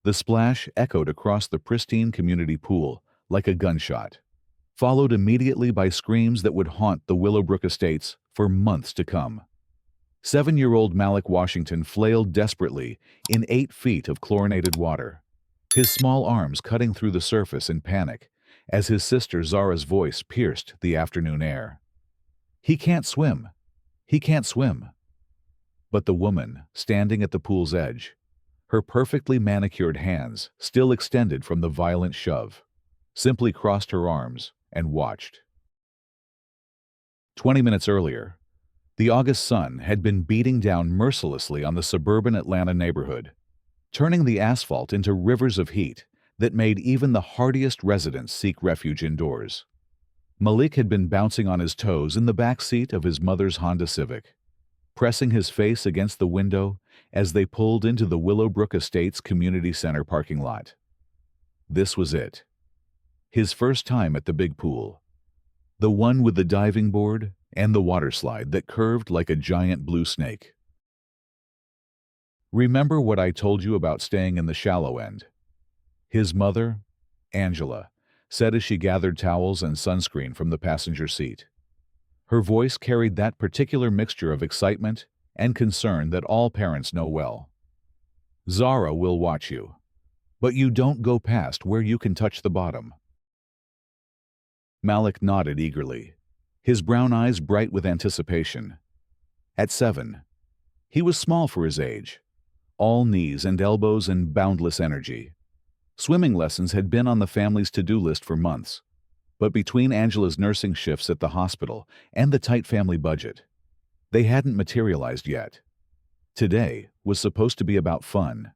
The splash echoed across the pristine community pool like a gunshot, followed immediately by screams that would haunt the Willowbrook estates for months to come. 7-year-old Malik Washington flailed desperately in 8 feet of chlorinated water, his small arms cutting through the surface in panic as his sister Zara's voice pierced the afternoon air. "He can't swim! He can't swim!" But the woman, standing at the pool's edge, her perfectly manicured hands still extended from the violent shove, simply crossed her arms and watched. 20 minutes earlier, the August sun had been beating down mercilessly on the suburban Atlanta neighborhood, turning the asphalt into rivers of heat that made even the hardiest residents seek refuge indoors. Malik had been bouncing on his toes in the back seat of his mother's Honda Civic, pressing his face against the window as they pulled into the Willowbrook Estates Community Center parking lot. This was it. His first time at the big pool. The one with the diving board and the water slide that curved like a giant blue snake. "Remember what I told you about staying in the shallow end?" his mother, Angela, said as she gathered towels and sunscreen from the passenger seat. Her voice carried that particular mixture of excitement and concern that all parents know well. "Zara will watch you, but you don't go past where you can touch the bottom." Malik nodded eagerly, his brown eyes bright with anticipation. At 7, he was small for his age, all knees and elbows and boundless energy. Swimming lessons had been on the family's to-do list for months, but between Angela's nursing shifts at the hospital and the tight family budget, they hadn't materialized yet. Today was supposed to be about fun,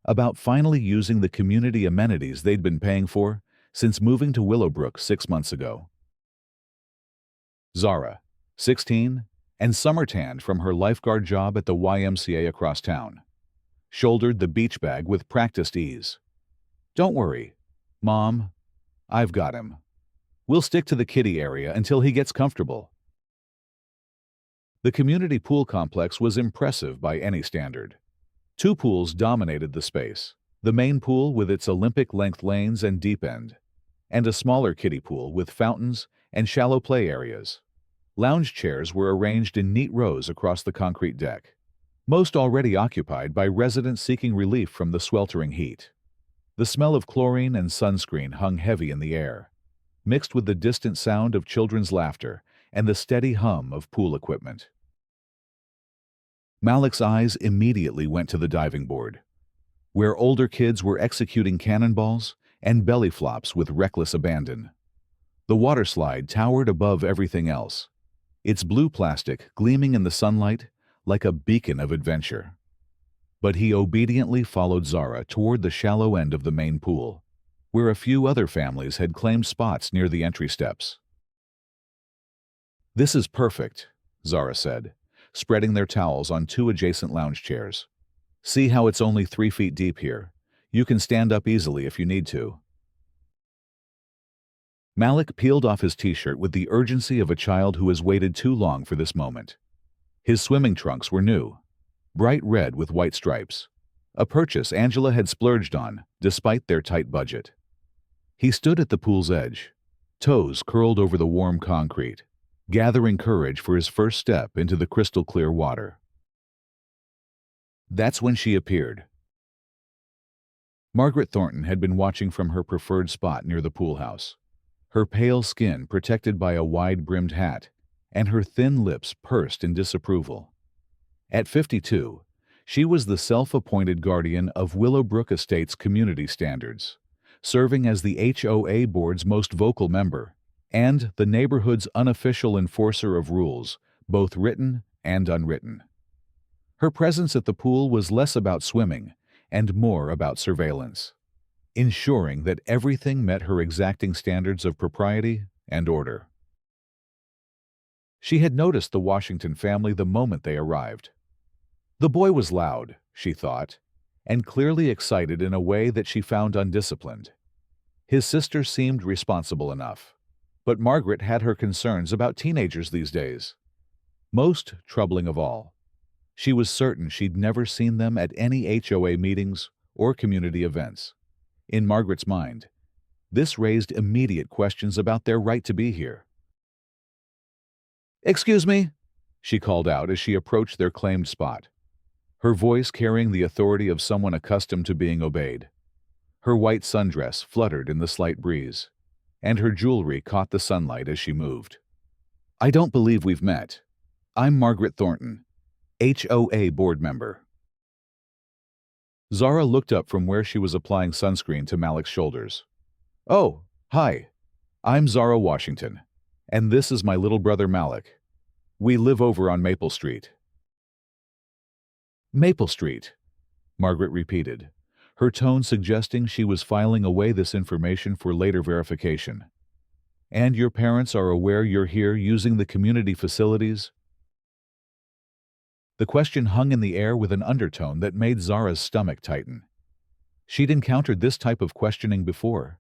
about finally using the community amenities they'd been paying for since moving to Willowbrook 6 months ago. Zara, 16, and summer-tanned from her lifeguard job at the YMCA across town, shouldered the beach bag with practiced ease. "Don't worry, Mom. I've got him. We'll stick to the kiddie area until he gets comfortable." The community pool complex was impressive by any standard. 2 pools dominated the space, the main pool with its Olympic-length lanes and deep end, and a smaller kiddie pool with fountains and shallow play areas. Lounge chairs were arranged in neat rows across the concrete deck, most already occupied by residents seeking relief from the sweltering heat. The smell of chlorine and sunscreen hung heavy in the air, mixed with the distant sound of children's laughter and the steady hum of pool equipment. Malik's eyes immediately went to the diving board, where older kids were executing cannonballs and belly flops with reckless abandon. The water slide towered above everything else, its blue plastic gleaming in the sunlight like a beacon of adventure. But he obediently followed Zara toward the shallow end of the main pool, where a few other families had claimed spots near the entry steps. "This is perfect," Zara said, spreading their towels on 2 adjacent lounge chairs. "See how it's only 3 feet deep here. You can stand up easily if you need to." Malik peeled off his t-shirt with the urgency of a child who has waited too long for this moment. His swimming trunks were new, bright red with white stripes, a purchase Angela had splurged on despite their tight budget. He stood at the pool's edge, toes curled over the warm concrete, gathering courage for his first step into the crystal-clear water. That's when she appeared. Margaret Thornton had been watching from her preferred spot near the pool house, her pale skin protected by a wide-brimmed hat and her thin lips pursed in disapproval. At 52, she was the self-appointed guardian of Willowbrook Estates community standards, serving as the HOA board's most vocal member and the neighborhood's unofficial enforcer of rules, both written and unwritten. Her presence at the pool was less about swimming and more about surveillance, ensuring that everything met her exacting standards of propriety and order. She had noticed the Washington family the moment they arrived. The boy was loud, she thought, and clearly excited in a way that she found undisciplined. His sister seemed responsible enough, but Margaret had her concerns about teenagers these days. Most troubling of all, she was certain she'd never seen them at any HOA meetings or community events. In Margaret's mind, this raised immediate questions about their right to be here. "Excuse me," she called out as she approached their claimed spot, her voice carrying the authority of someone accustomed to being obeyed. Her white sundress fluttered in the slight breeze, and her jewelry caught the sunlight as she moved. "I don't believe we've met. I'm Margaret Thornton, HOA board member." Zara looked up from where she was applying sunscreen to Malik's shoulders. "Oh, hi. I'm Zara Washington, and this is my little brother Malik. We live over on Maple Street." "Maple Street," Margaret repeated, her tone suggesting she was filing away this information for later verification. "And your parents are aware you're here using the community facilities?" The question hung in the air with an undertone that made Zara's stomach tighten. She'd encountered this type of questioning before,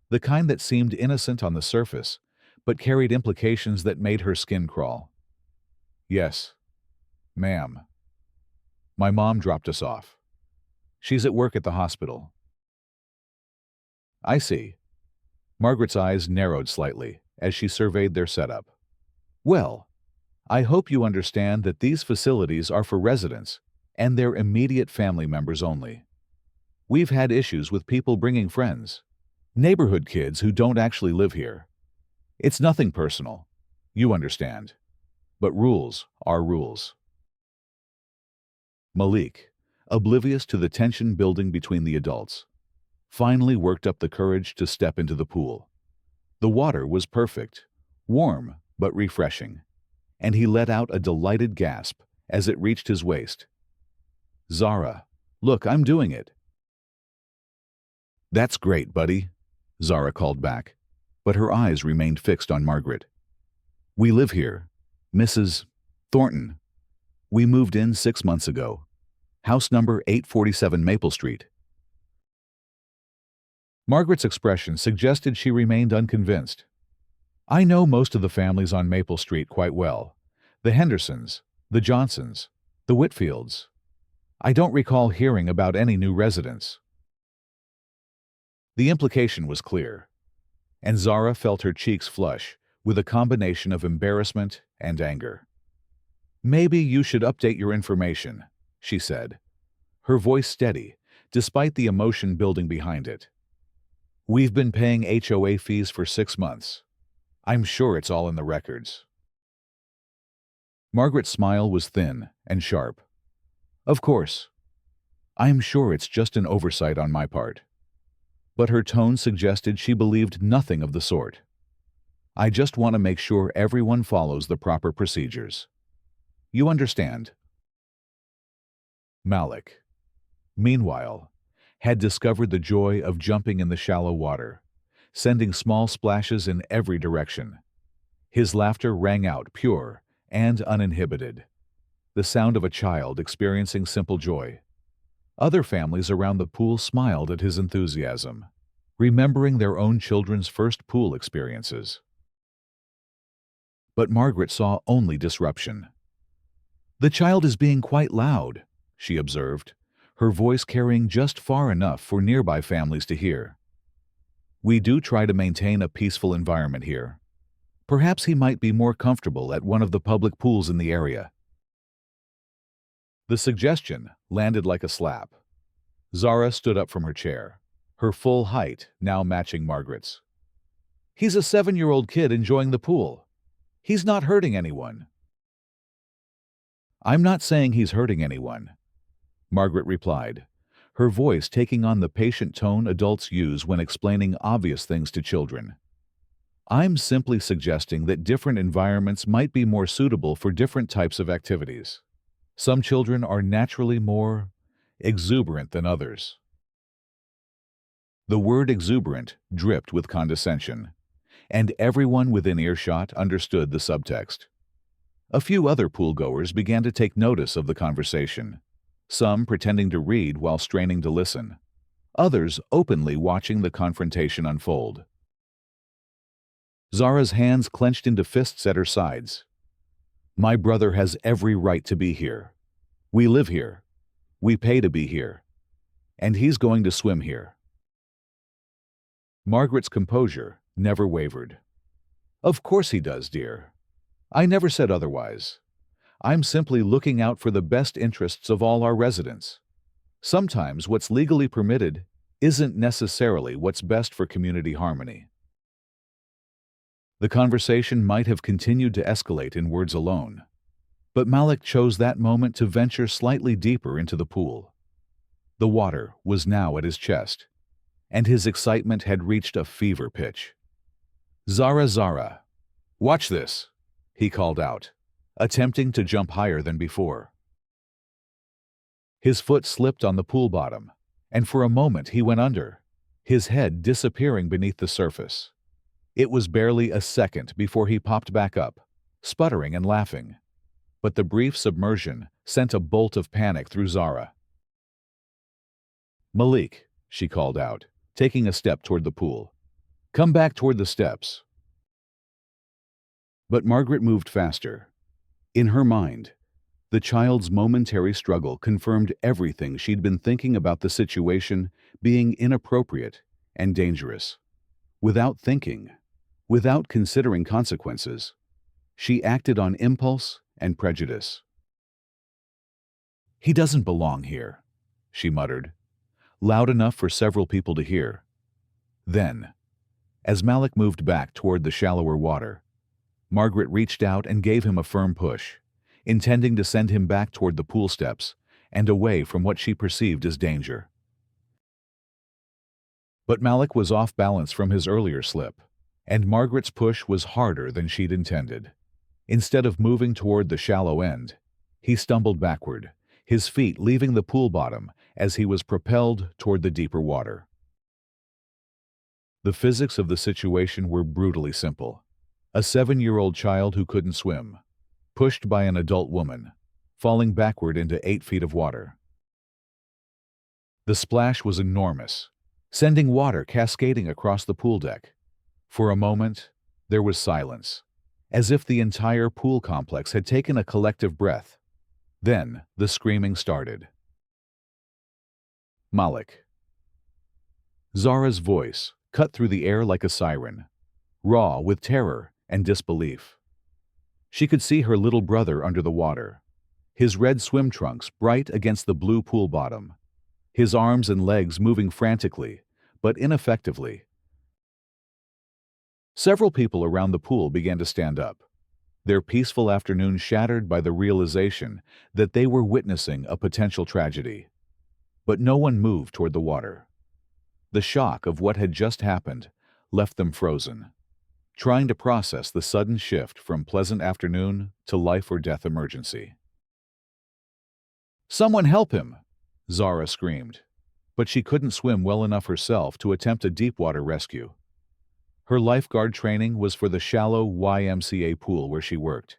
the kind that seemed innocent on the surface, but carried implications that made her skin crawl. "Yes, ma'am. My mom dropped us off. She's at work at the hospital." "I see." Margaret's eyes narrowed slightly as she surveyed their setup. "Well, I hope you understand that these facilities are for residents and their immediate family members only. We've had issues with people bringing friends, neighborhood kids who don't actually live here. It's nothing personal, you understand. But rules are rules." Malik, oblivious to the tension building between the adults, finally worked up the courage to step into the pool. The water was perfect, warm but refreshing, and he let out a delighted gasp as it reached his waist. "Zara, look, I'm doing it." "That's great, buddy," Zara called back, but her eyes remained fixed on Margaret. "We live here, Mrs. Thornton. We moved in 6 months ago. House number 847 Maple Street." Margaret's expression suggested she remained unconvinced. "I know most of the families on Maple Street quite well. The Hendersons, the Johnsons, the Whitfields. I don't recall hearing about any new residents." The implication was clear, and Zara felt her cheeks flush with a combination of embarrassment and anger. "Maybe you should update your information," she said, her voice steady, despite the emotion building behind it. "We've been paying HOA fees for 6 months. I'm sure it's all in the records." Margaret's smile was thin and sharp. "Of course. I'm sure it's just an oversight on my part." But her tone suggested she believed nothing of the sort. "I just want to make sure everyone follows the proper procedures. You understand?" Malik, meanwhile, had discovered the joy of jumping in the shallow water, sending small splashes in every direction. His laughter rang out pure and uninhibited, the sound of a child experiencing simple joy. Other families around the pool smiled at his enthusiasm, remembering their own children's first pool experiences. But Margaret saw only disruption. "The child is being quite loud," she observed, her voice carrying just far enough for nearby families to hear. "We do try to maintain a peaceful environment here. Perhaps he might be more comfortable at one of the public pools in the area." The suggestion landed like a slap. Zara stood up from her chair, her full height now matching Margaret's. "He's a 7-year-old kid enjoying the pool. He's not hurting anyone." "I'm not saying he's hurting anyone," Margaret replied, her voice taking on the patient tone adults use when explaining obvious things to children. "I'm simply suggesting that different environments might be more suitable for different types of activities. Some children are naturally more exuberant than others." The word exuberant dripped with condescension, and everyone within earshot understood the subtext. A few other pool-goers began to take notice of the conversation, some pretending to read while straining to listen, others openly watching the confrontation unfold. Zara's hands clenched into fists at her sides. "My brother has every right to be here. We live here. We pay to be here. And he's going to swim here. Margaret's composure never wavered. Of course he does, dear. I never said otherwise. I'm simply looking out for the best interests of all our residents. Sometimes what's legally permitted isn't necessarily what's best for community harmony. The conversation might have continued to escalate in words alone, but Malik chose that moment to venture slightly deeper into the pool. The water was now at his chest, and his excitement had reached a fever pitch. Zara, watch this, he called out, attempting to jump higher than before. His foot slipped on the pool bottom, and for a moment he went under, his head disappearing beneath the surface. It was barely a second before he popped back up, sputtering and laughing. But the brief submersion sent a bolt of panic through Zara. Malik, she called out, taking a step toward the pool. Come back toward the steps. But Margaret moved faster. In her mind, the child's momentary struggle confirmed everything she'd been thinking about the situation being inappropriate and dangerous. Without thinking, without considering consequences, she acted on impulse and prejudice. He doesn't belong here, she muttered, loud enough for several people to hear. Then, as Malik moved back toward the shallower water, Margaret reached out and gave him a firm push, intending to send him back toward the pool steps and away from what she perceived as danger. But Malik was off balance from his earlier slip, and Margaret's push was harder than she'd intended. Instead of moving toward the shallow end, he stumbled backward, his feet leaving the pool bottom as he was propelled toward the deeper water. The physics of the situation were brutally simple. A 7-year-old child who couldn't swim, pushed by an adult woman, falling backward into 8 feet of water. The splash was enormous, sending water cascading across the pool deck. For a moment, there was silence, as if the entire pool complex had taken a collective breath. Then the screaming started. Malik. Zara's voice cut through the air like a siren, raw with terror and disbelief. She could see her little brother under the water, his red swim trunks bright against the blue pool bottom, his arms and legs moving frantically, but ineffectively. Several people around the pool began to stand up, their peaceful afternoon shattered by the realization that they were witnessing a potential tragedy. But no one moved toward the water. The shock of what had just happened left them frozen, trying to process the sudden shift from pleasant afternoon to life-or-death emergency. "Someone help him!" Zara screamed, but she couldn't swim well enough herself to attempt a deep-water rescue. Her lifeguard training was for the shallow YMCA pool where she worked,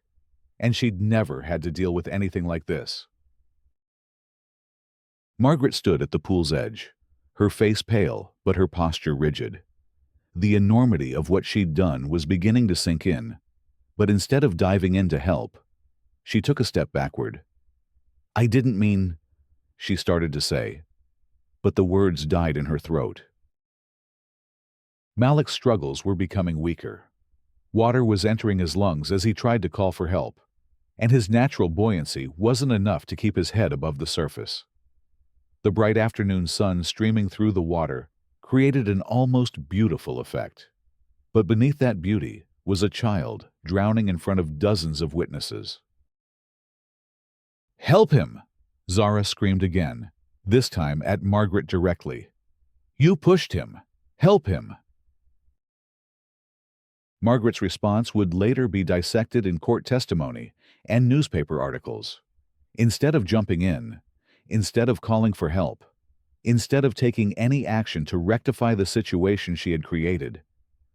and she'd never had to deal with anything like this. Margaret stood at the pool's edge, her face pale but her posture rigid. The enormity of what she'd done was beginning to sink in, but instead of diving in to help, she took a step backward. "I didn't mean," she started to say, but the words died in her throat. Malik's struggles were becoming weaker. Water was entering his lungs as he tried to call for help, and his natural buoyancy wasn't enough to keep his head above the surface. The bright afternoon sun streaming through the water created an almost beautiful effect. But beneath that beauty was a child drowning in front of dozens of witnesses. "Help him!" Zara screamed again, this time at Margaret directly. "You pushed him! Help him!" Margaret's response would later be dissected in court testimony and newspaper articles. Instead of jumping in, instead of calling for help, instead of taking any action to rectify the situation she had created,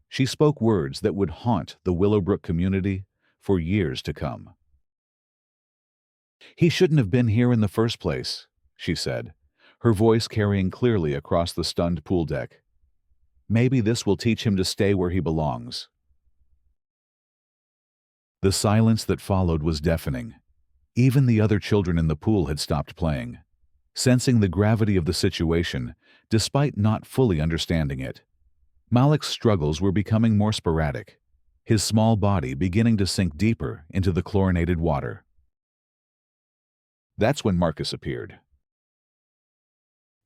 she spoke words that would haunt the Willowbrook community for years to come. "He shouldn't have been here in the first place," she said, her voice carrying clearly across the stunned pool deck. "Maybe this will teach him to stay where he belongs." The silence that followed was deafening. Even the other children in the pool had stopped playing. Sensing the gravity of the situation, despite not fully understanding it, Malik's struggles were becoming more sporadic, his small body beginning to sink deeper into the chlorinated water. That's when Marcus appeared.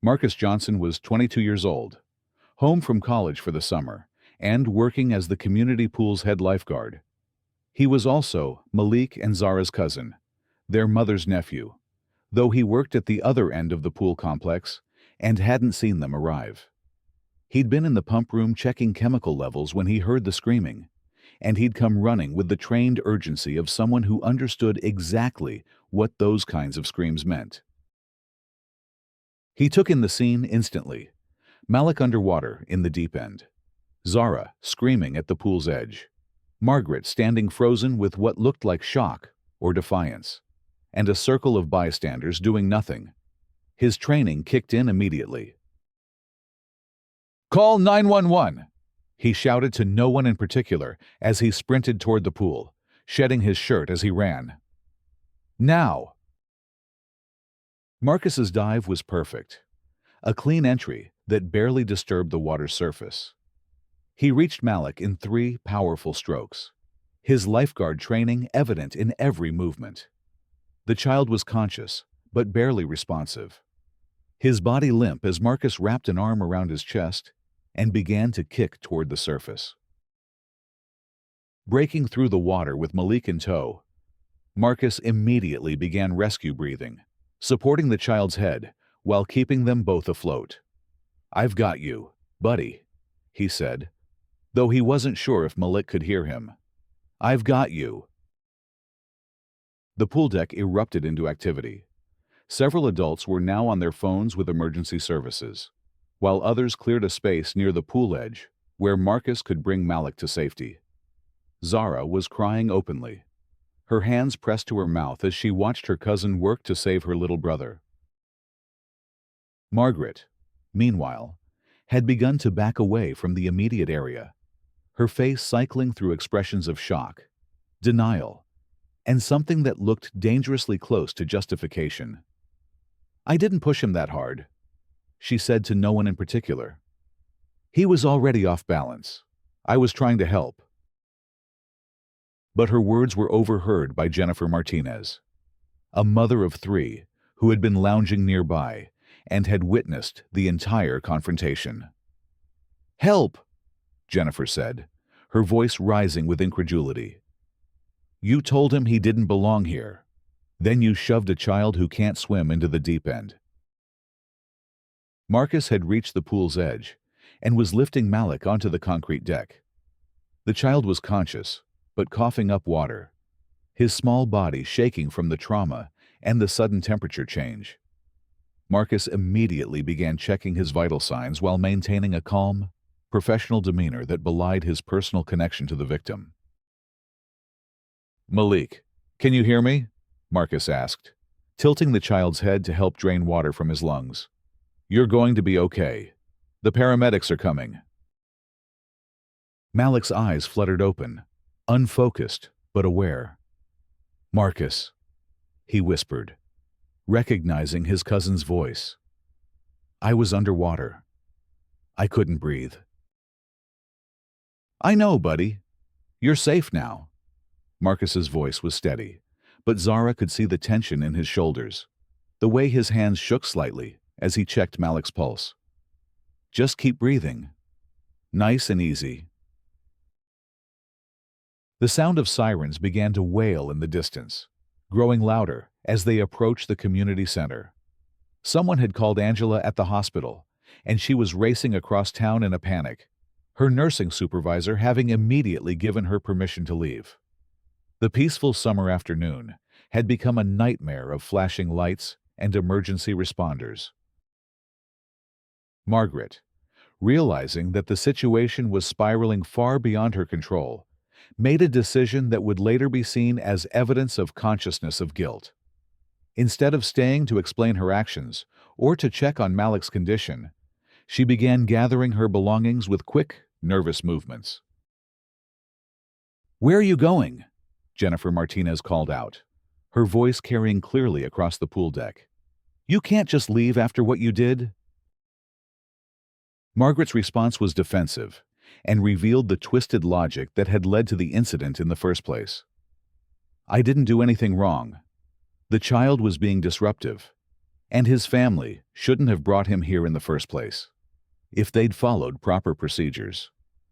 Marcus Johnson was 22 years old, home from college for the summer, and working as the community pool's head lifeguard. He was also Malik and Zara's cousin, their mother's nephew, though he worked at the other end of the pool complex and hadn't seen them arrive. He'd been in the pump room checking chemical levels when he heard the screaming, and he'd come running with the trained urgency of someone who understood exactly what those kinds of screams meant. He took in the scene instantly. Malik underwater in the deep end, Zara screaming at the pool's edge, Margaret standing frozen with what looked like shock or defiance, and a circle of bystanders doing nothing. His training kicked in immediately. "Call 911!" he shouted to no one in particular as he sprinted toward the pool, shedding his shirt as he ran. "Now!" Marcus's dive was perfect, a clean entry that barely disturbed the water's surface. He reached Malik in 3 powerful strokes, his lifeguard training evident in every movement. The child was conscious, but barely responsive, his body limp as Marcus wrapped an arm around his chest and began to kick toward the surface. Breaking through the water with Malik in tow, Marcus immediately began rescue breathing, supporting the child's head while keeping them both afloat. "I've got you, buddy," he said, though he wasn't sure if Malik could hear him. "I've got you." The pool deck erupted into activity. Several adults were now on their phones with emergency services, while others cleared a space near the pool edge where Marcus could bring Malik to safety. Zara was crying openly, her hands pressed to her mouth as she watched her cousin work to save her little brother. Margaret, meanwhile, had begun to back away from the immediate area, her face cycling through expressions of shock, denial, and something that looked dangerously close to justification. "I didn't push him that hard," she said to no one in particular. "He was already off balance. I was trying to help." But her words were overheard by Jennifer Martinez, a mother of 3 who had been lounging nearby and had witnessed the entire confrontation. "Help!" Jennifer said, her voice rising with incredulity. "You told him he didn't belong here. Then you shoved a child who can't swim into the deep end." Marcus had reached the pool's edge and was lifting Malik onto the concrete deck. The child was conscious, but coughing up water, his small body shaking from the trauma and the sudden temperature change. Marcus immediately began checking his vital signs while maintaining a calm, professional demeanor that belied his personal connection to the victim. "Malik, can you hear me?" Marcus asked, tilting the child's head to help drain water from his lungs. "You're going to be okay. The paramedics are coming." Malik's eyes fluttered open, unfocused but aware. "Marcus," he whispered, recognizing his cousin's voice. "I was underwater. I couldn't breathe." "I know, buddy. You're safe now." Marcus's voice was steady, but Zara could see the tension in his shoulders, the way his hands shook slightly as he checked Malik's pulse. "Just keep breathing. Nice and easy." The sound of sirens began to wail in the distance, growing louder as they approached the community center. Someone had called Angela at the hospital, and she was racing across town in a panic, her nursing supervisor having immediately given her permission to leave. The peaceful summer afternoon had become a nightmare of flashing lights and emergency responders. Margaret, realizing that the situation was spiraling far beyond her control, made a decision that would later be seen as evidence of consciousness of guilt. Instead of staying to explain her actions or to check on Malik's condition, she began gathering her belongings with quick, nervous movements. "Where are you going?" Jennifer Martinez called out, her voice carrying clearly across the pool deck. You can't just leave after what you did." Margaret's response was defensive and revealed the twisted logic that had led to the incident in the first place. "I didn't do anything wrong. The child was being disruptive, and his family shouldn't have brought him here in the first place. If they'd followed proper procedures,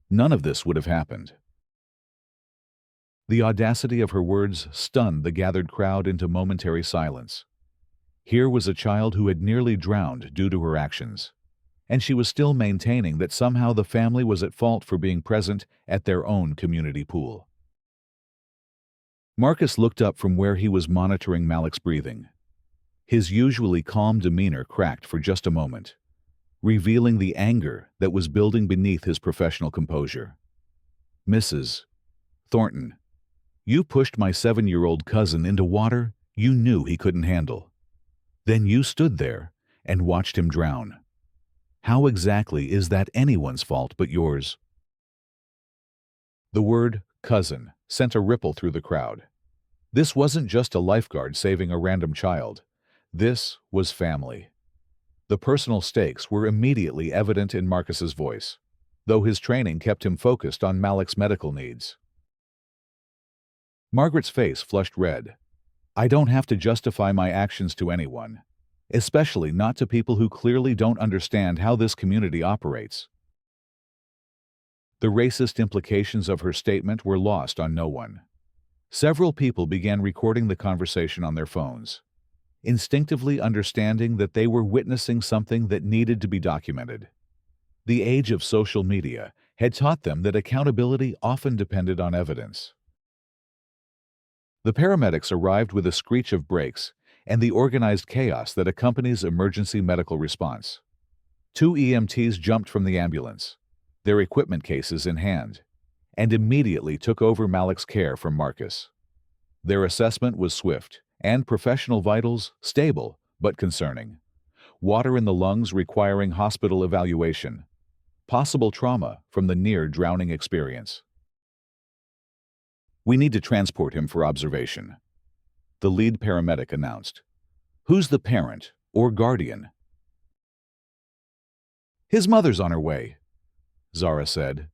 none of this would have happened." The audacity of her words stunned the gathered crowd into momentary silence. Here was a child who had nearly drowned due to her actions, and she was still maintaining that somehow the family was at fault for being present at their own community pool. Marcus looked up from where he was monitoring Malik's breathing. His usually calm demeanor cracked for just a moment, revealing the anger that was building beneath his professional composure. "Mrs. Thornton, you pushed my 7-year-old cousin into water you knew he couldn't handle. Then you stood there and watched him drown. How exactly is that anyone's fault but yours?" The word cousin sent a ripple through the crowd. This wasn't just a lifeguard saving a random child. This was family. The personal stakes were immediately evident in Marcus's voice, though his training kept him focused on Malik's medical needs. Margaret's face flushed red. "I don't have to justify my actions to anyone, especially not to people who clearly don't understand how this community operates." The racist implications of her statement were lost on no one. Several people began recording the conversation on their phones, instinctively understanding that they were witnessing something that needed to be documented. The age of social media had taught them that accountability often depended on evidence. The paramedics arrived with a screech of brakes and the organized chaos that accompanies emergency medical response. 2 EMTs jumped from the ambulance, their equipment cases in hand, and immediately took over Malik's care from Marcus. Their assessment was swift, and professional vitals stable but concerning. Water in the lungs requiring hospital evaluation. Possible trauma from the near-drowning experience. "We need to transport him for observation," the lead paramedic announced. "Who's the parent or guardian?" "His mother's on her way," Zara said,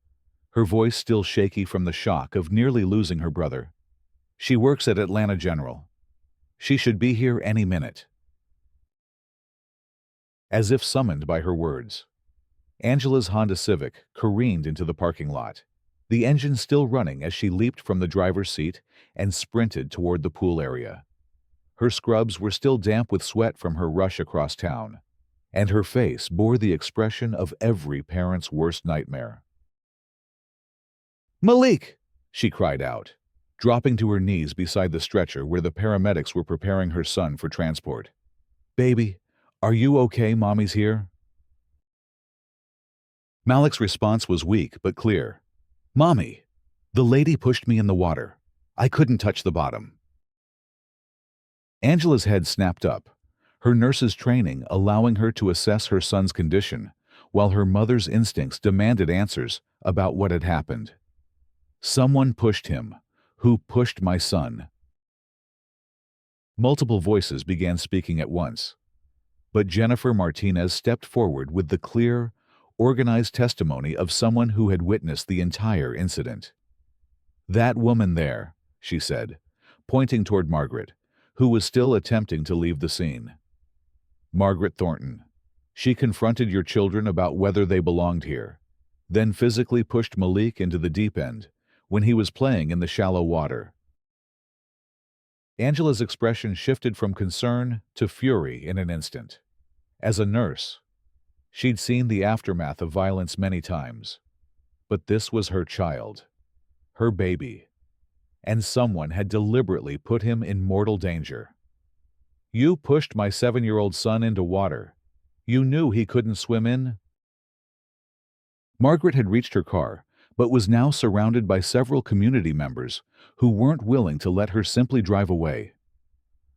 her voice still shaky from the shock of nearly losing her brother. "She works at Atlanta General. She should be here any minute." As if summoned by her words, Angela's Honda Civic careened into the parking lot, the engine still running as she leaped from the driver's seat and sprinted toward the pool area. Her scrubs were still damp with sweat from her rush across town, and her face bore the expression of every parent's worst nightmare. "Malik!" she cried out, dropping to her knees beside the stretcher where the paramedics were preparing her son for transport. "Baby, are you okay? Mommy's here." Malik's response was weak but clear. "Mommy, the lady pushed me in the water. I couldn't touch the bottom." Angela's head snapped up, her nurse's training allowing her to assess her son's condition, while her mother's instincts demanded answers about what had happened. "Someone pushed him. Who pushed my son?" Multiple voices began speaking at once, but Jennifer Martinez stepped forward with the clear, organized testimony of someone who had witnessed the entire incident. "That woman there," she said, pointing toward Margaret, who was still attempting to leave the scene. "Margaret Thornton. She confronted your children about whether they belonged here, then physically pushed Malik into the deep end when he was playing in the shallow water." Angela's expression shifted from concern to fury in an instant. As a nurse, she'd seen the aftermath of violence many times, but this was her child, her baby, and someone had deliberately put him in mortal danger. "You pushed my 7-year-old son into water. You knew he couldn't swim in?" Margaret had reached her car, but was now surrounded by several community members who weren't willing to let her simply drive away.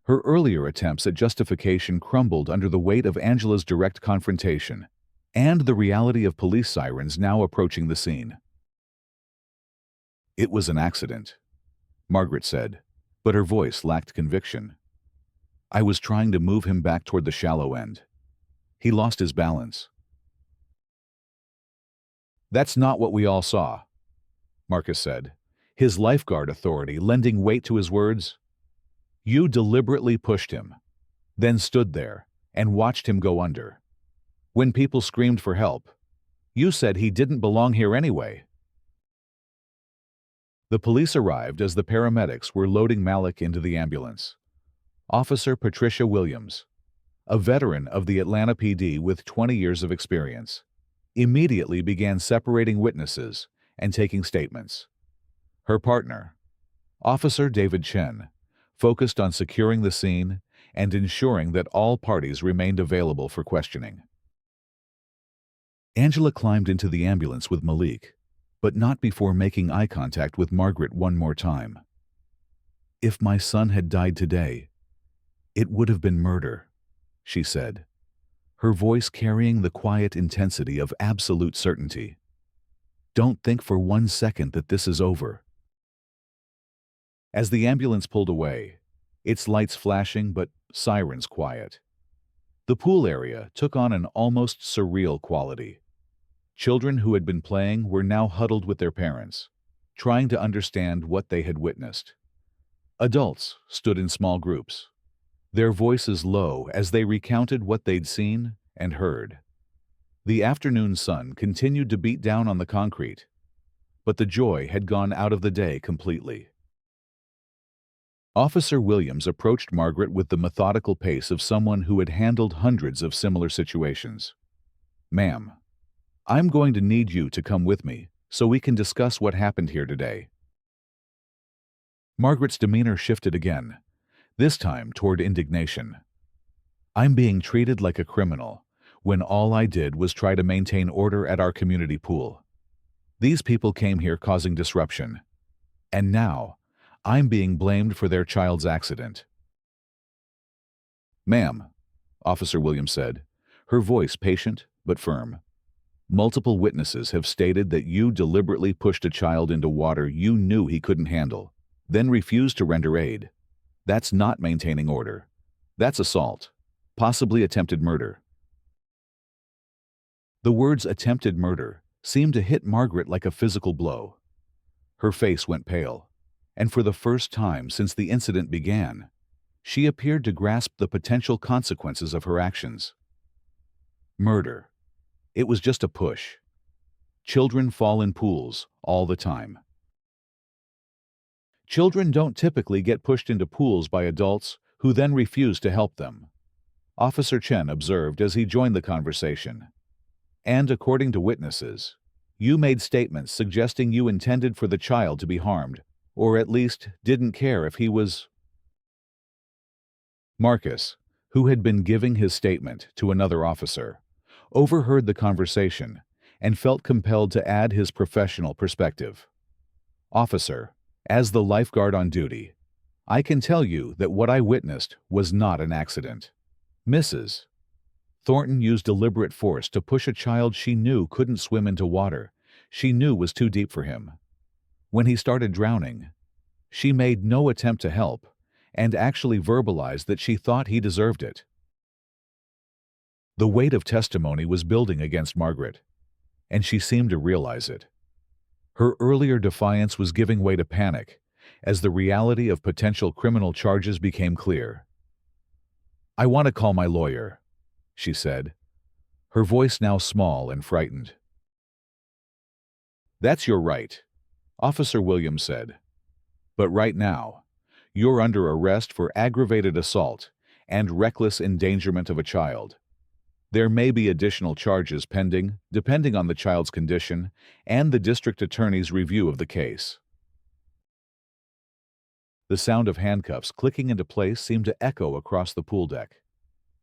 Her earlier attempts at justification crumbled under the weight of Angela's direct confrontation and the reality of police sirens now approaching the scene. "It was an accident," Margaret said, but her voice lacked conviction. I was trying to move him back toward the shallow end. He lost his balance. That's not what we all saw, Marcus said, his lifeguard authority lending weight to his words. You deliberately pushed him, then stood there and watched him go under. When people screamed for help, you said he didn't belong here anyway. The police arrived as the paramedics were loading Malik into the ambulance. Officer Patricia Williams, a veteran of the Atlanta PD with 20 years of experience, immediately began separating witnesses and taking statements. Her partner, Officer David Chen, focused on securing the scene and ensuring that all parties remained available for questioning. Angela climbed into the ambulance with Malik, but not before making eye contact with Margaret one more time. If my son had died today, it would have been murder, she said, her voice carrying the quiet intensity of absolute certainty. Don't think for 1 second that this is over. As the ambulance pulled away, its lights flashing but sirens quiet, the pool area took on an almost surreal quality. Children who had been playing were now huddled with their parents, trying to understand what they had witnessed. Adults stood in small groups, their voices low as they recounted what they'd seen and heard. The afternoon sun continued to beat down on the concrete, but the joy had gone out of the day completely. Officer Williams approached Margaret with the methodical pace of someone who had handled hundreds of similar situations. Ma'am, I'm going to need you to come with me so we can discuss what happened here today. Margaret's demeanor shifted again, this time toward indignation. I'm being treated like a criminal when all I did was try to maintain order at our community pool. These people came here causing disruption, and now I'm being blamed for their child's accident. Ma'am, Officer Williams said, her voice patient but firm. Multiple witnesses have stated that you deliberately pushed a child into water you knew he couldn't handle, then refused to render aid. That's not maintaining order. That's assault, possibly attempted murder. The words attempted murder seemed to hit Margaret like a physical blow. Her face went pale, and for the first time since the incident began, she appeared to grasp the potential consequences of her actions. Murder. It was just a push. Children fall in pools all the time. Children don't typically get pushed into pools by adults who then refuse to help them, Officer Chen observed as he joined the conversation. And according to witnesses, you made statements suggesting you intended for the child to be harmed, or at least didn't care if he was. Marcus, who had been giving his statement to another officer, overheard the conversation and felt compelled to add his professional perspective. Officer, as the lifeguard on duty, I can tell you that what I witnessed was not an accident. Mrs. Thornton used deliberate force to push a child she knew couldn't swim into water she knew was too deep for him. When he started drowning, she made no attempt to help and actually verbalized that she thought he deserved it. The weight of testimony was building against Margaret, and she seemed to realize it. Her earlier defiance was giving way to panic as the reality of potential criminal charges became clear. I want to call my lawyer, she said, her voice now small and frightened. That's your right, Officer Williams said. But right now, you're under arrest for aggravated assault and reckless endangerment of a child. There may be additional charges pending, depending on the child's condition and the district attorney's review of the case. The sound of handcuffs clicking into place seemed to echo across the pool deck,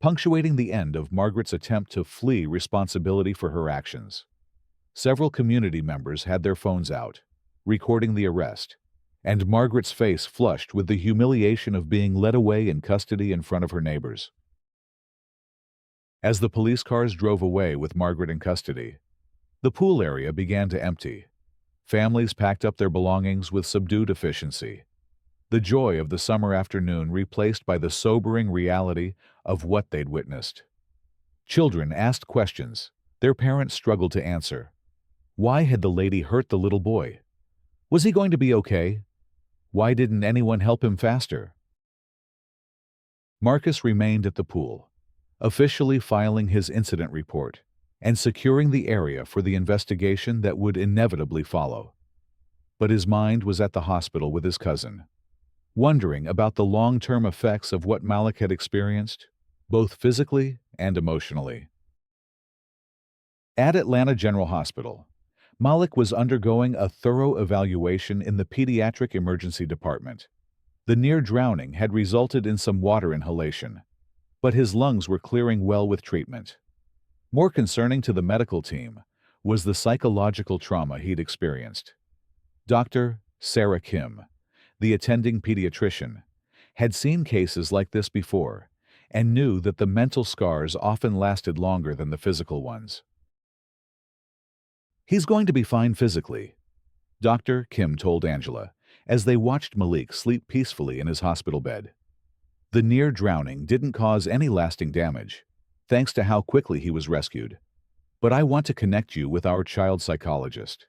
punctuating the end of Margaret's attempt to flee responsibility for her actions. Several community members had their phones out, recording the arrest, and Margaret's face flushed with the humiliation of being led away in custody in front of her neighbors. As the police cars drove away with Margaret in custody, the pool area began to empty. Families packed up their belongings with subdued efficiency. the joy of the summer afternoon replaced by the sobering reality of what they'd witnessed. Children asked questions their parents struggled to answer. Why had the lady hurt the little boy? Was he going to be okay? Why didn't anyone help him faster? Marcus remained at the pool, officially filing his incident report and securing the area for the investigation that would inevitably follow. But his mind was at the hospital with his cousin, wondering about the long-term effects of what Malik had experienced, both physically and emotionally. At Atlanta General Hospital, Malik was undergoing a thorough evaluation in the pediatric emergency department. The near drowning had resulted in some water inhalation, but his lungs were clearing well with treatment. More concerning to the medical team was the psychological trauma he'd experienced. Dr. Sarah Kim, the attending pediatrician, had seen cases like this before and knew that the mental scars often lasted longer than the physical ones. "He's going to be fine physically," Dr. Kim told Angela as they watched Malik sleep peacefully in his hospital bed. The near drowning didn't cause any lasting damage, thanks to how quickly he was rescued. But I want to connect you with our child psychologist.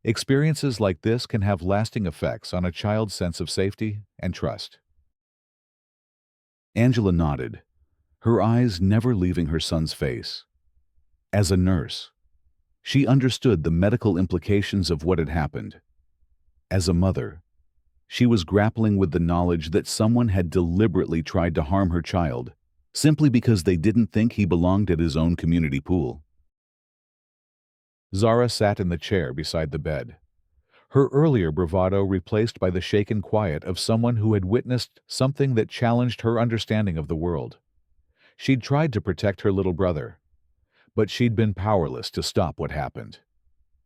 Experiences like this can have lasting effects on a child's sense of safety and trust. Angela nodded, her eyes never leaving her son's face. As a nurse, she understood the medical implications of what had happened. As a mother, she was grappling with the knowledge that someone had deliberately tried to harm her child simply because they didn't think he belonged at his own community pool. Zara sat in the chair beside the bed, her earlier bravado replaced by the shaken quiet of someone who had witnessed something that challenged her understanding of the world. She'd tried to protect her little brother, but she'd been powerless to stop what happened.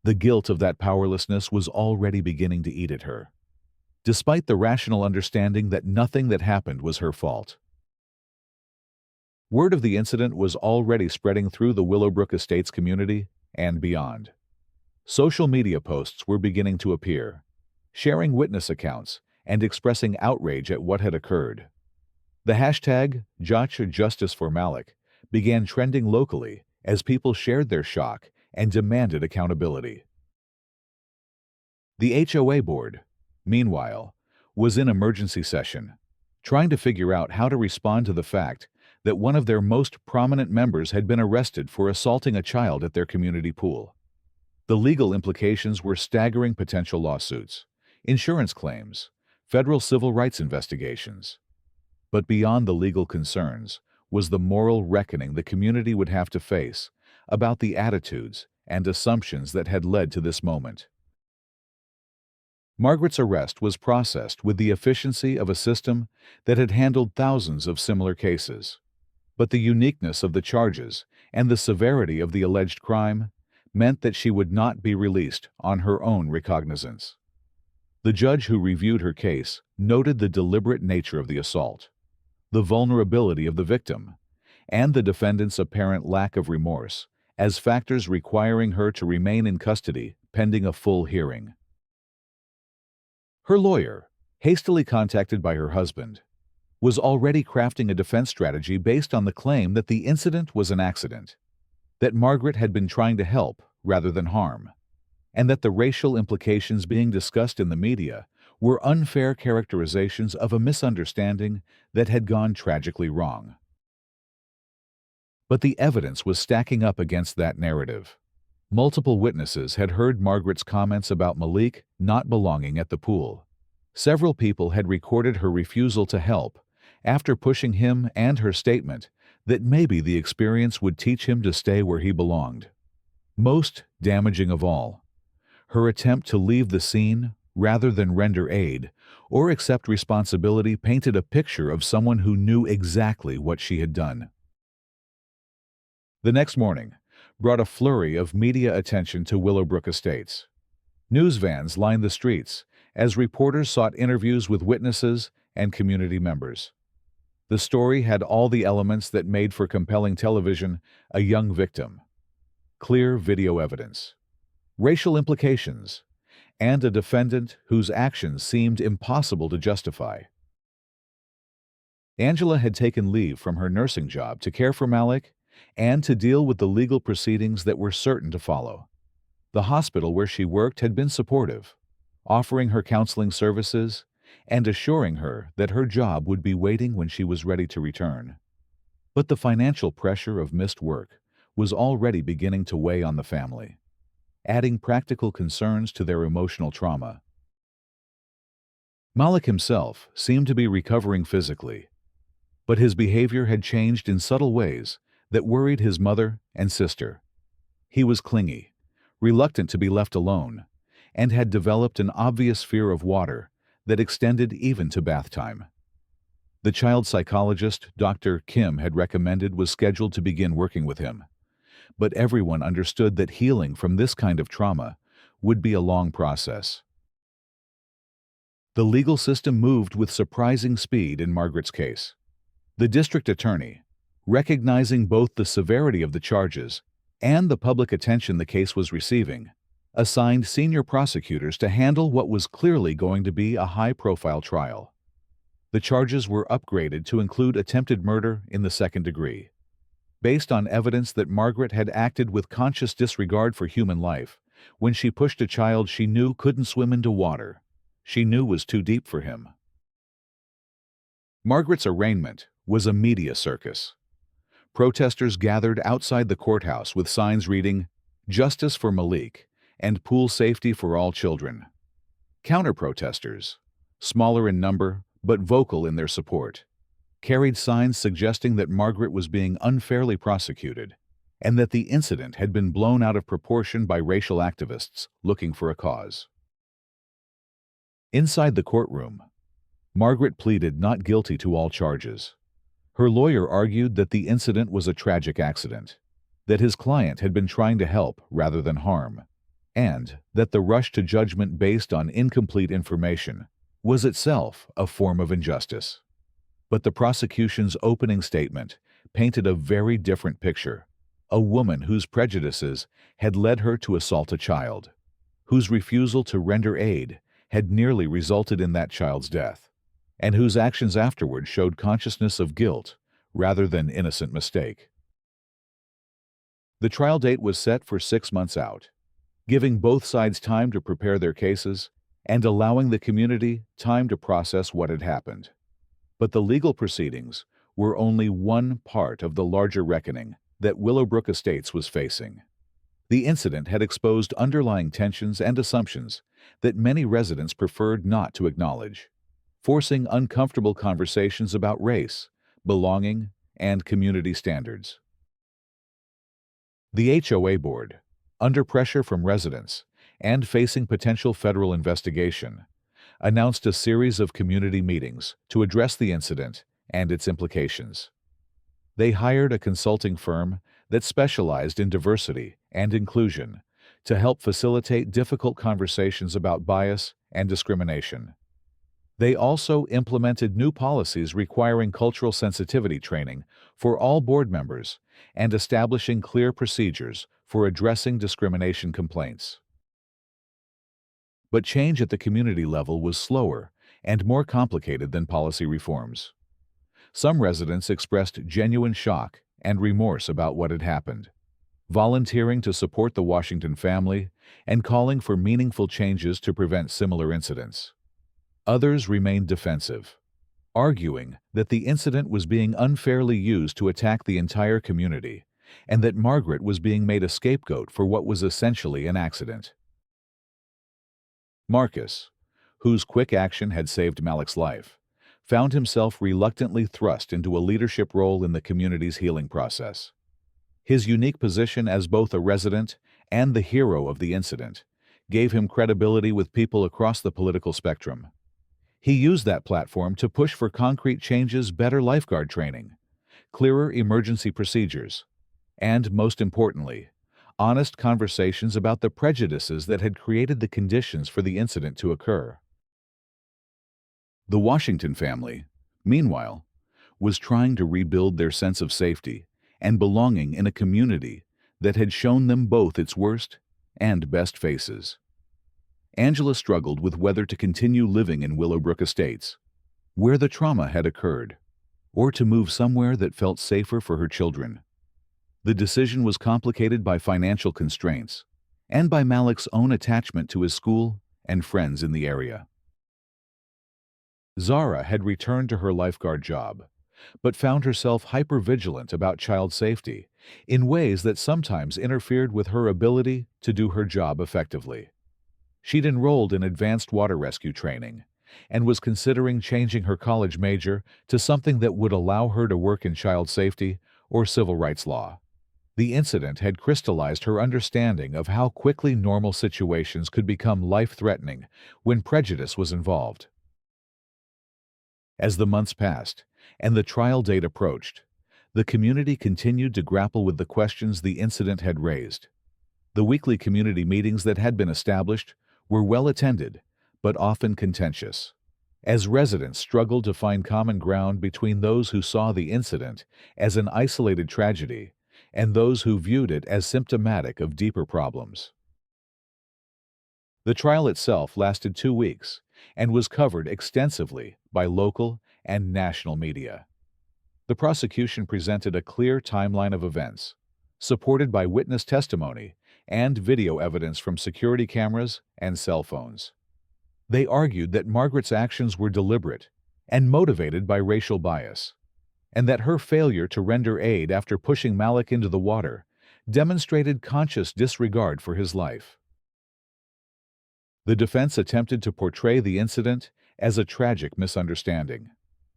The guilt of that powerlessness was already beginning to eat at her, despite the rational understanding that nothing that happened was her fault. Word of the incident was already spreading through the Willowbrook Estates community and beyond. Social media posts were beginning to appear, sharing witness accounts and expressing outrage at what had occurred. The hashtag #JusticeForMalik began trending locally as people shared their shock and demanded accountability. The HOA board, meanwhile, was in emergency session, trying to figure out how to respond to the fact that one of their most prominent members had been arrested for assaulting a child at their community pool. The legal implications were staggering: potential lawsuits, insurance claims, federal civil rights investigations. But beyond the legal concerns was the moral reckoning the community would have to face about the attitudes and assumptions that had led to this moment. Margaret's arrest was processed with the efficiency of a system that had handled thousands of similar cases. But the uniqueness of the charges and the severity of the alleged crime meant that she would not be released on her own recognizance. The judge who reviewed her case noted the deliberate nature of the assault, the vulnerability of the victim, and the defendant's apparent lack of remorse as factors requiring her to remain in custody pending a full hearing. Her lawyer, hastily contacted by her husband, was already crafting a defense strategy based on the claim that the incident was an accident, that Margaret had been trying to help rather than harm, and that the racial implications being discussed in the media were unfair characterizations of a misunderstanding that had gone tragically wrong. But the evidence was stacking up against that narrative. Multiple witnesses had heard Margaret's comments about Malik not belonging at the pool. Several people had recorded her refusal to help after pushing him, and her statement that maybe the experience would teach him to stay where he belonged. Most damaging of all, her attempt to leave the scene rather than render aid or accept responsibility painted a picture of someone who knew exactly what she had done. The next morning brought a flurry of media attention to Willowbrook Estates. News vans lined the streets as reporters sought interviews with witnesses and community members. The story had all the elements that made for compelling television: a young victim, clear video evidence, racial implications, and a defendant whose actions seemed impossible to justify. Angela had taken leave from her nursing job to care for Malik and to deal with the legal proceedings that were certain to follow. The hospital where she worked had been supportive, offering her counseling services and assuring her that her job would be waiting when she was ready to return. But the financial pressure of missed work was already beginning to weigh on the family, adding practical concerns to their emotional trauma. Malik himself seemed to be recovering physically, but his behavior had changed in subtle ways that worried his mother and sister. He was clingy, reluctant to be left alone, and had developed an obvious fear of water that extended even to bath time. The child psychologist Dr. Kim had recommended was scheduled to begin working with him, but everyone understood that healing from this kind of trauma would be a long process. The legal system moved with surprising speed in Margaret's case. The district attorney, recognizing both the severity of the charges and the public attention the case was receiving, assigned senior prosecutors to handle what was clearly going to be a high-profile trial. The charges were upgraded to include attempted murder in the second degree, based on evidence that Margaret had acted with conscious disregard for human life when she pushed a child she knew couldn't swim into water she knew was too deep for him. Margaret's arraignment was a media circus. Protesters gathered outside the courthouse with signs reading, "Justice for Malik" and "Pool safety for all children." Counter-protesters, smaller in number but vocal in their support, carried signs suggesting that Margaret was being unfairly prosecuted and that the incident had been blown out of proportion by racial activists looking for a cause. Inside the courtroom, Margaret pleaded not guilty to all charges. Her lawyer argued that the incident was a tragic accident, that his client had been trying to help rather than harm, and that the rush to judgment based on incomplete information was itself a form of injustice. But the prosecution's opening statement painted a very different picture: a woman whose prejudices had led her to assault a child, whose refusal to render aid had nearly resulted in that child's death, and whose actions afterward showed consciousness of guilt rather than innocent mistake. The trial date was set for 6 months out, giving both sides time to prepare their cases and allowing the community time to process what had happened. But the legal proceedings were only one part of the larger reckoning that Willowbrook Estates was facing. The incident had exposed underlying tensions and assumptions that many residents preferred not to acknowledge, forcing uncomfortable conversations about race, belonging, and community standards. The HOA board, under pressure from residents and facing potential federal investigation, announced a series of community meetings to address the incident and its implications. They hired a consulting firm that specialized in diversity and inclusion to help facilitate difficult conversations about bias and discrimination. They also implemented new policies requiring cultural sensitivity training for all board members and establishing clear procedures for addressing discrimination complaints. But change at the community level was slower and more complicated than policy reforms. Some residents expressed genuine shock and remorse about what had happened, volunteering to support the Washington family and calling for meaningful changes to prevent similar incidents. Others remained defensive, arguing that the incident was being unfairly used to attack the entire community and that Margaret was being made a scapegoat for what was essentially an accident. Marcus, whose quick action had saved Malik's life, found himself reluctantly thrust into a leadership role in the community's healing process. His unique position as both a resident and the hero of the incident gave him credibility with people across the political spectrum. He used that platform to push for concrete changes, better lifeguard training, clearer emergency procedures, and, most importantly, honest conversations about the prejudices that had created the conditions for the incident to occur. The Washington family, meanwhile, was trying to rebuild their sense of safety and belonging in a community that had shown them both its worst and best faces. Angela struggled with whether to continue living in Willowbrook Estates, where the trauma had occurred, or to move somewhere that felt safer for her children. The decision was complicated by financial constraints and by Malik's own attachment to his school and friends in the area. Zara had returned to her lifeguard job, but found herself hypervigilant about child safety in ways that sometimes interfered with her ability to do her job effectively. She'd enrolled in advanced water rescue training and was considering changing her college major to something that would allow her to work in child safety or civil rights law. The incident had crystallized her understanding of how quickly normal situations could become life-threatening when prejudice was involved. As the months passed and the trial date approached, the community continued to grapple with the questions the incident had raised. The weekly community meetings that had been established were well attended, but often contentious, as residents struggled to find common ground between those who saw the incident as an isolated tragedy and those who viewed it as symptomatic of deeper problems. The trial itself lasted 2 weeks and was covered extensively by local and national media. The prosecution presented a clear timeline of events, supported by witness testimony and video evidence from security cameras and cell phones. They argued that Margaret's actions were deliberate and motivated by racial bias, and that her failure to render aid after pushing Malik into the water demonstrated conscious disregard for his life. The defense attempted to portray the incident as a tragic misunderstanding,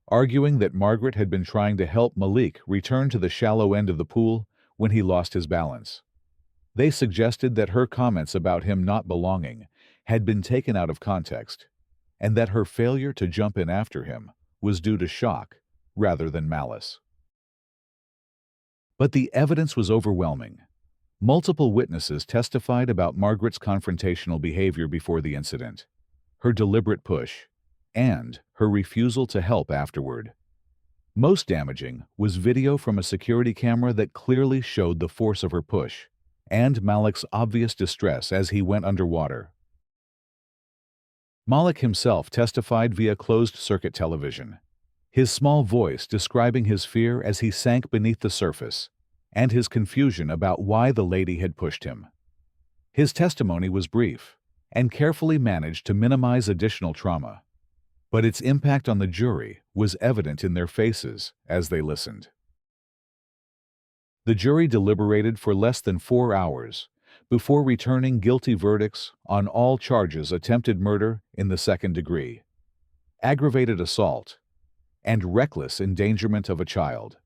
arguing that Margaret had been trying to help Malik return to the shallow end of the pool when he lost his balance. They suggested that her comments about him not belonging had been taken out of context, and that her failure to jump in after him was due to shock rather than malice. But the evidence was overwhelming. Multiple witnesses testified about Margaret's confrontational behavior before the incident, her deliberate push, and her refusal to help afterward. Most damaging was video from a security camera that clearly showed the force of her push and Malik's obvious distress as he went underwater. Malik himself testified via closed-circuit television, his small voice describing his fear as he sank beneath the surface and his confusion about why the lady had pushed him. His testimony was brief and carefully managed to minimize additional trauma, but its impact on the jury was evident in their faces as they listened. The jury deliberated for less than 4 hours before returning guilty verdicts on all charges: attempted murder in the second degree, aggravated assault, and reckless endangerment of a child.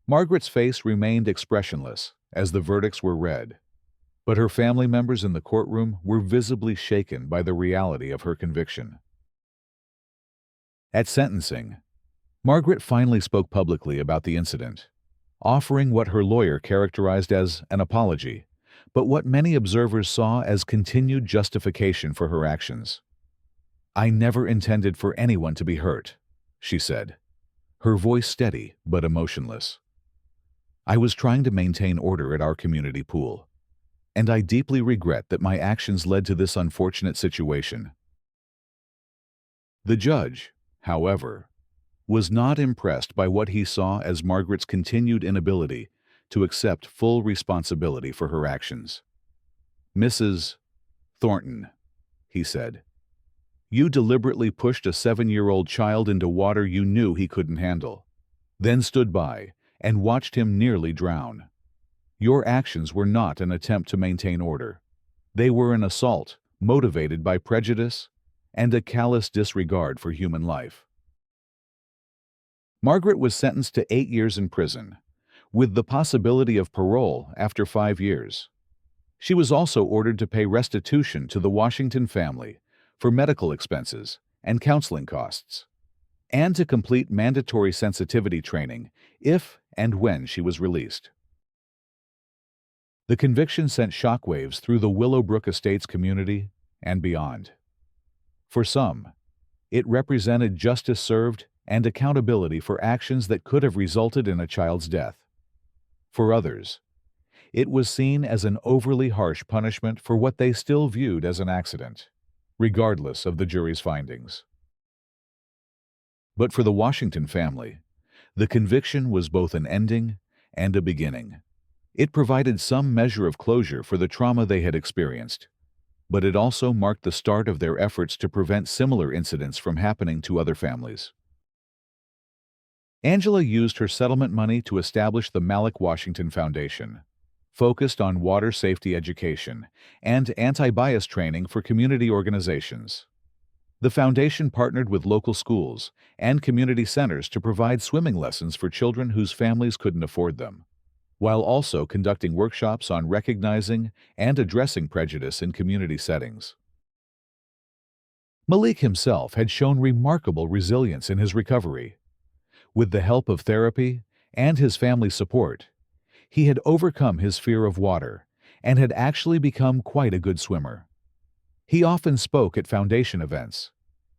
Margaret's face remained expressionless as the verdicts were read, but her family members in the courtroom were visibly shaken by the reality of her conviction. At sentencing, Margaret finally spoke publicly about the incident, offering what her lawyer characterized as an apology, but what many observers saw as continued justification for her actions. "I never intended for anyone to be hurt," she said, her voice steady but emotionless. "I was trying to maintain order at our community pool, and I deeply regret that my actions led to this unfortunate situation." The judge, however, was not impressed by what he saw as Margaret's continued inability to accept full responsibility for her actions. "Mrs. Thornton," he said, "you deliberately pushed a 7-year-old child into water you knew he couldn't handle, then stood by and watched him nearly drown. Your actions were not an attempt to maintain order. They were an assault motivated by prejudice and a callous disregard for human life." Margaret was sentenced to 8 years in prison, with the possibility of parole after 5 years. She was also ordered to pay restitution to the Washington family for medical expenses and counseling costs, and to complete mandatory sensitivity training if and when she was released. The conviction sent shockwaves through the Willowbrook Estates community and beyond. For some, it represented justice served and accountability for actions that could have resulted in a child's death. For others, it was seen as an overly harsh punishment for what they still viewed as an accident. regardless of the jury's findings. But for the Washington family, the conviction was both an ending and a beginning. It provided some measure of closure for the trauma they had experienced, but it also marked the start of their efforts to prevent similar incidents from happening to other families. Angela used her settlement money to establish the Malik Washington Foundation, focused on water safety education and anti-bias training for community organizations. The foundation partnered with local schools and community centers to provide swimming lessons for children whose families couldn't afford them, while also conducting workshops on recognizing and addressing prejudice in community settings. Malik himself had shown remarkable resilience in his recovery. With the help of therapy and his family's support, he had overcome his fear of water and had actually become quite a good swimmer. He often spoke at foundation events,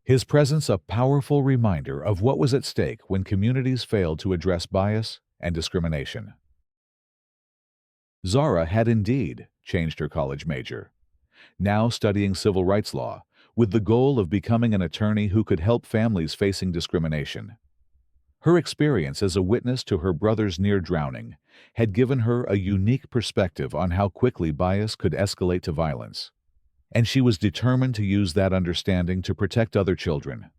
his presence a powerful reminder of what was at stake when communities failed to address bias and discrimination. Zara had indeed changed her college major, now studying civil rights law, with the goal of becoming an attorney who could help families facing discrimination. Her experience as a witness to her brother's near drowning had given her a unique perspective on how quickly bias could escalate to violence, and she was determined to use that understanding to protect other children.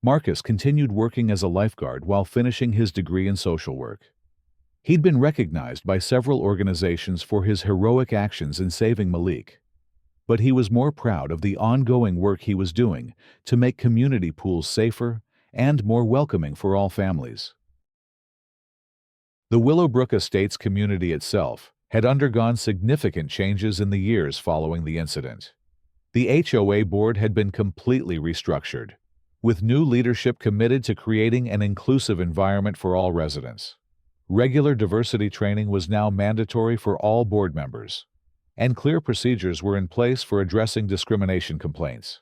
Marcus continued working as a lifeguard while finishing his degree in social work. He'd been recognized by several organizations for his heroic actions in saving Malik, but he was more proud of the ongoing work he was doing to make community pools safer and more welcoming for all families. The Willowbrook Estates community itself had undergone significant changes in the years following the incident. The HOA board had been completely restructured, with new leadership committed to creating an inclusive environment for all residents. Regular diversity training was now mandatory for all board members, and clear procedures were in place for addressing discrimination complaints.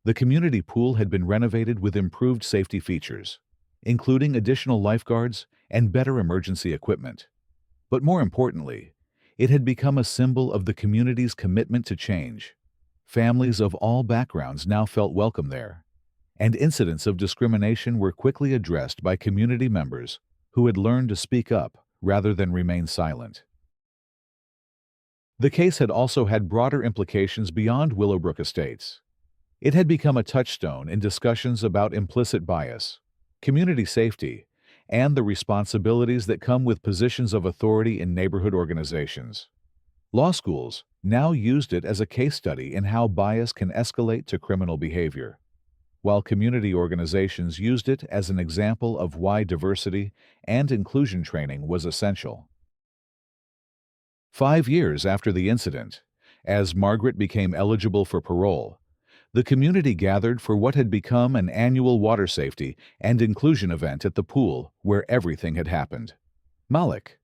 The community pool had been renovated with improved safety features, including additional lifeguards and better emergency equipment. But more importantly, it had become a symbol of the community's commitment to change. Families of all backgrounds now felt welcome there, and incidents of discrimination were quickly addressed by community members who had learned to speak up rather than remain silent. The case had also had broader implications beyond Willowbrook Estates. It had become a touchstone in discussions about implicit bias, community safety, and the responsibilities that come with positions of authority in neighborhood organizations. Law schools now used it as a case study in how bias can escalate to criminal behavior, while community organizations used it as an example of why diversity and inclusion training was essential. 5 years after the incident, as Margaret became eligible for parole, the community gathered for what had become an annual water safety and inclusion event at the pool where everything had happened. Malik,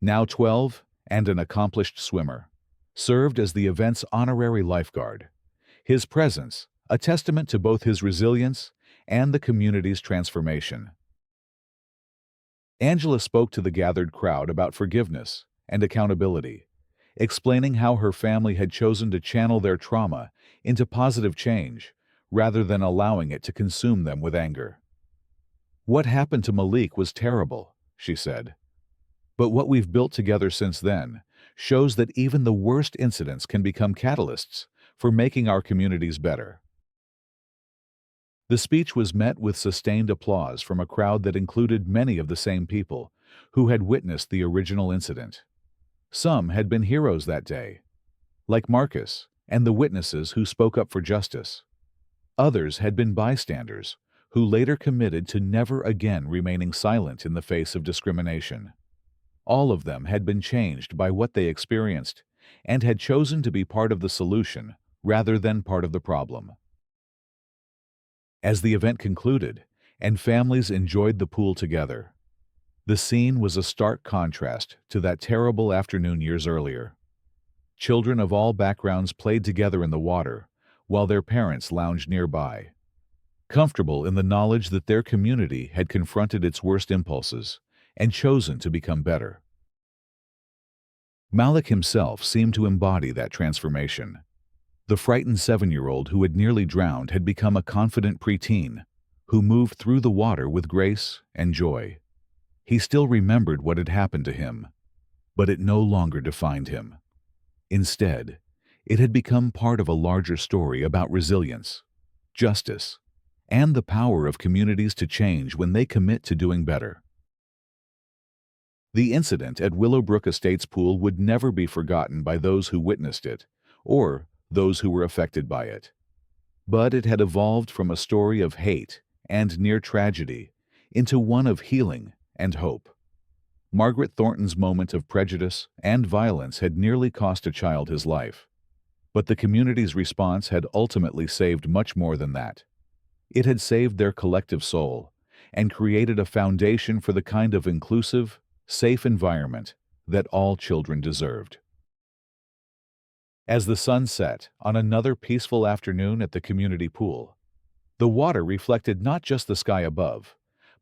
now 12 and an accomplished swimmer, served as the event's honorary lifeguard, his presence a testament to both his resilience and the community's transformation. Angela spoke to the gathered crowd about forgiveness and accountability, explaining how her family had chosen to channel their trauma into positive change rather than allowing it to consume them with anger. "What happened to Malik was terrible," she said. "But what we've built together since then shows that even the worst incidents can become catalysts for making our communities better." The speech was met with sustained applause from a crowd that included many of the same people who had witnessed the original incident. Some had been heroes that day, like Marcus and the witnesses who spoke up for justice. Others had been bystanders who later committed to never again remaining silent in the face of discrimination. All of them had been changed by what they experienced and had chosen to be part of the solution rather than part of the problem. As the event concluded and families enjoyed the pool together, the scene was a stark contrast to that terrible afternoon years earlier. Children of all backgrounds played together in the water, while their parents lounged nearby, comfortable in the knowledge that their community had confronted its worst impulses and chosen to become better. Malik himself seemed to embody that transformation. The frightened 7-year-old who had nearly drowned had become a confident preteen who moved through the water with grace and joy. He still remembered what had happened to him, but it no longer defined him. Instead, it had become part of a larger story about resilience, justice, and the power of communities to change when they commit to doing better. The incident at Willowbrook Estates pool would never be forgotten by those who witnessed it, or those who were affected by it. But it had evolved from a story of hate and near tragedy into one of healing and hope. Margaret Thornton's moment of prejudice and violence had nearly cost a child his life. But the community's response had ultimately saved much more than that. It had saved their collective soul and created a foundation for the kind of inclusive, safe environment that all children deserved. As the sun set on another peaceful afternoon at the community pool, the water reflected not just the sky above,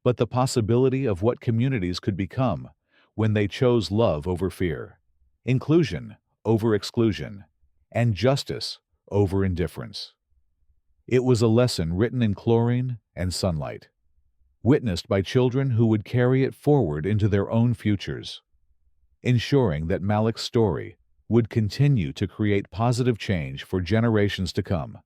but the possibility of what communities could become when they chose love over fear, inclusion over exclusion, and justice over indifference. It was a lesson written in chlorine and sunlight, witnessed by children who would carry it forward into their own futures, ensuring that Malik's story would continue to create positive change for generations to come.